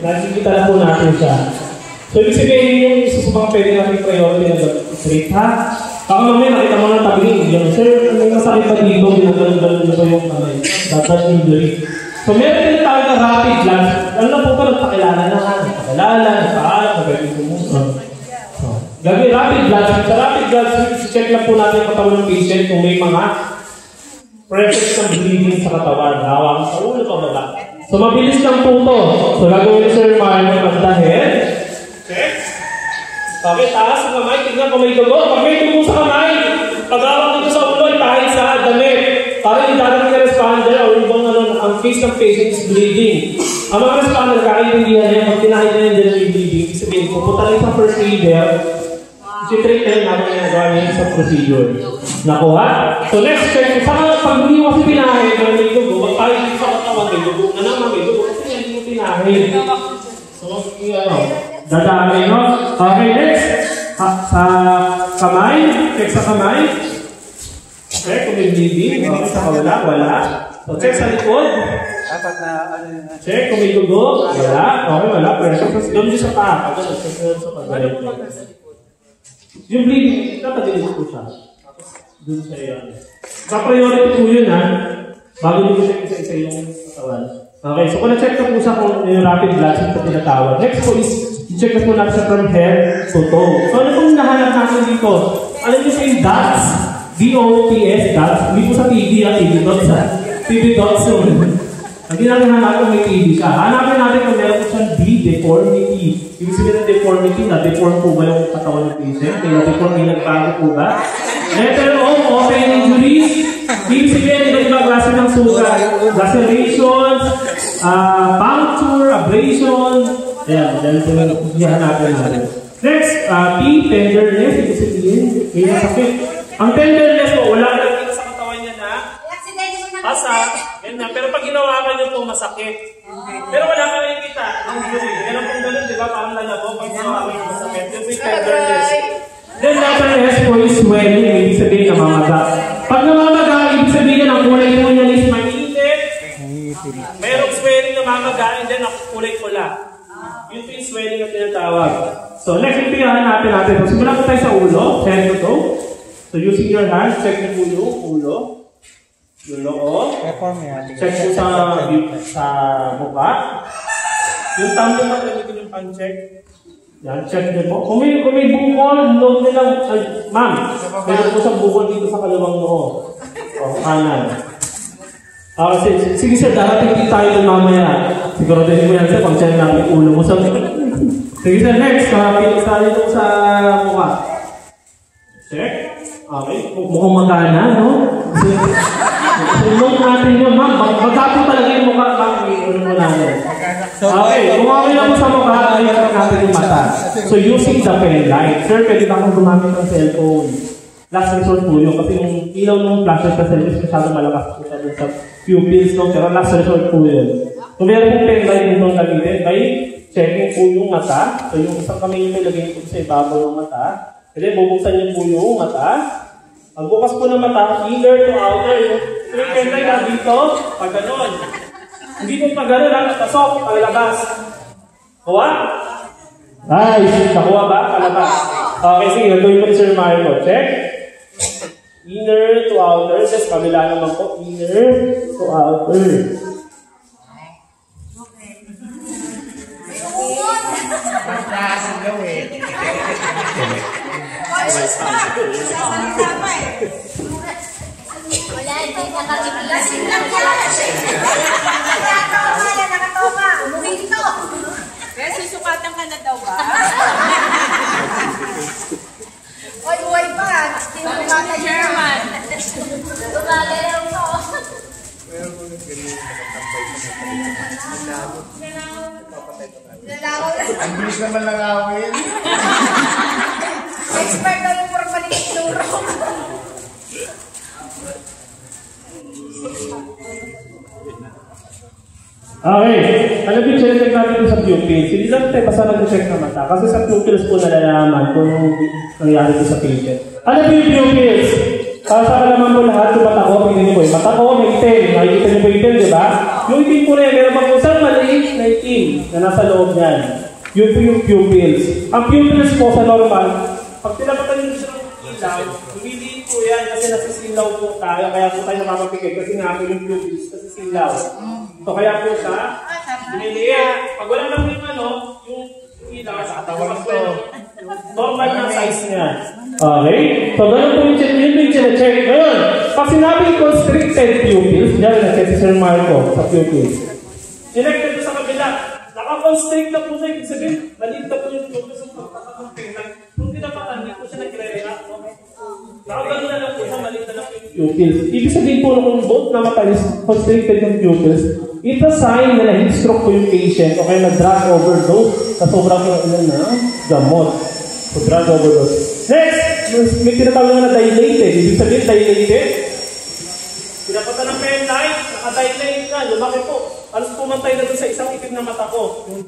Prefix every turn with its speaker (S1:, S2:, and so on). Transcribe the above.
S1: nakikita na po natin siya. So, ibig sabihin yung isa sa mga pwede natin priority na treat, ha? Baka mamaya nakita mo ng tabi yung sir, may masakit pa dito, ginagalang-galang na po yung dapat injury. So, meron din tayo na rapid glance. Ano na po ito, nagpakilala na ha? Nagpakilala, nagpaalam, nagpapilin kumuha. Gagawin rapid glance. Sa rapid glance, check lang po natin yung katawan ng patient kung may mga pressures ng bleeding sa katawan. Hawak sa ulo pa baba. So, mabilis lang po ito. So, gagawin ni Sir Mario at the head. Check. Okay, taas ang kamay. Tignan kung may dugo. Pag may dugo sa kamay, pag-awak dito sa ulo, itahin sa damit. Para yung dadating na responder o yung bang ang face ng patient is bleeding. Ang mga responder, kakaintindihan niya, pag tinahin niya yung bleeding, sabihin, pupunta rin sa first aider, si-treat na yung naman ginagawa niya sa procedure. Nakuha? So next check, pag hindi mo kasi tinahin, kung may dugo, magpalit dito sa katawan, may dugo na naman, may dugo, kasi hindi mo tinahin. So, dadami, no? Okay, next. Sa kamay, check sa kamay. Check kung may bleeding. Okay, sa wala. So, check sa likod. Check kung may dugo. Wala. Okay, wala. Pressure. Tapos doon sa paa. Sa pagbalit. Yung bleeding, nakadilis po siya. Doon sa iyo. Sa-priority po yun, ha? Bago nyo po check isa-isa yung katawan. Okay, so kung na-check na po sa kung yung rapid glance yung tinatawag. Next po is, i-check na po natin siya from head to toe. So ano pong nahanap natin dito? Alam niyo sa yung dots? D-O-T-S, dots. Hindi po sa TV, TV dots, ha? TV dots yun. Hindi natin hanapin may TV siya. Hanapin natin kung meron po siyang D-deformity. Ibig sabihin ng deformity na, deform po ba yung katawan ng patient? May na-deform, may nagbago po ba? Letter O, open injuries. Ibig sabihin, iba-ibang klase ng sugat. Lacerations, puncture, abrasion. Ayan, dahil po hanapin natin. Next, T, tenderness. Ibig sabihin, may nasakit. Ang tenderness po, wala na nakikita sa katawan niya na asa, ganyan. Pero pag ginawa ka niyo po, masakit. Pero wala ka nakikita. Ganun pong ganun, di ba? Parang lalabo, pag ginawa ka niyo, masakit. Yung may tenderness. Then, letter S po is swelling. Ibig sabihin, namamaga. Pag namamaga, ibig sabihin, ang kulay mo niya is mainit. Mayroong swelling na mamagain, then ang kulay pula. Yun po yung swelling na tinatawag. So, next, impiyahan natin. So, simulan po tayo sa ulo. Head to toe. So, using your hands, check niyo po yung ulo. Yung loo. Check po sa mukha. Yung tambo pa, gamitin yung pan-check. Yan, check niyo po. Kung may bukol, noon nilang, ma'am, meron po sa bukol dito sa kalawang noo. O, kanan. Sige sir, darating din tayo ng mamaya. Siguro din mo yan sir, pag check namin yung ulo mo. Sige sir, next, pilis tayo dito sa mukha. Check. Okay, mukhang magana, no? Sulong natin yun, ma'am. Magkapo talaga yung mukha, ma'am. Ulo mo natin. Okay, kung okay lang po sa mukha, ayun natin yung mata. So, using the pen light. Sir, pwede ba akong gumamit ng cellphone? Last resort po yun. Kasi yung ilaw ng flashes sa cellphone is masyado malakas po sa pupils, no? Pero last resort po yun. So, meron pong pen light dito ang gamitin by checking po yung mata. So, yung isang kamay yung may lagay po sa ibabaw ng mata. Kasi bubuksan niyo po yung mata. Ang bukas po ng mata, inner to outer. Yung pen light na dito, pag ganon. Hindi po pag gano'n lang, pasok, palabas. Kuha? Nice. Nakuha ba? Palabas. Okay, sige. Gagawin mo ni Sir Mario. Check. Inner to outer. Just kabila naman po. Inner to outer.
S2: Pagkasin gawin.
S3: Wala, hindi nakakitilasin lang yan. Nakatoka. Umito.
S4: Kaya susukatan ka na daw ba?
S3: Oy, buhay pa. Tinumata
S4: Chairman.
S3: Tumagalaw ko.
S2: Ang bilis naman lang awin.
S3: Expert daw yung puro palikit luro.
S1: Okay. Alam niyo, check natin sa pupils. Hindi lang tayo basta nag-check na mata. Kasi sa pupils po nalalaman kung nangyari ko sa patient. Alam niyo yung pupils? Para sa kalaman po lahat yung mata ko, tingnan niyo po. Mata ko, may itim. Nakikita niyo po itim, di ba? Yung itim po na yan, meron bang kung saan mali na itim na nasa loob niyan. Yun po yung pupils. Ang pupils po sa normal, pag tinapatan nyo siya ng ilaw, lumiliit po yan kasi nasisilaw po tayo. Kaya po tayo nakapapigay kasi nga po yung pupils kasi silaw. So kaya po siya, lumiliit. Pag wala lang yung yung ilaw, sa katawan po, normal na size niya. Okay? So ganun po yung check. Ngayon, pag sinabing constricted pupils, dyan na si Sir Marco sa pupils. Connected po sa kabila. Naka-constrict na po siya. Ibig sabihin, maliit na po yung pupils. Kung tinapatan, hindi po siya nag-re-react. Nakagano na lang po siya, maliit na lang po yung pupils. Ibig sabihin po kung both na matalis, constricted yung pupils, ito sign na na-heat stroke po yung patient o kaya na-drug overdose sa sobrang na gamot. So, drug overdose. Next, may tinatawag na dilated. Ibig sabihin, dilated. Pinapatan ng pen light, naka-dilate na, lumaki po. Alos pumantay na doon sa isang itim na mata ko. Yung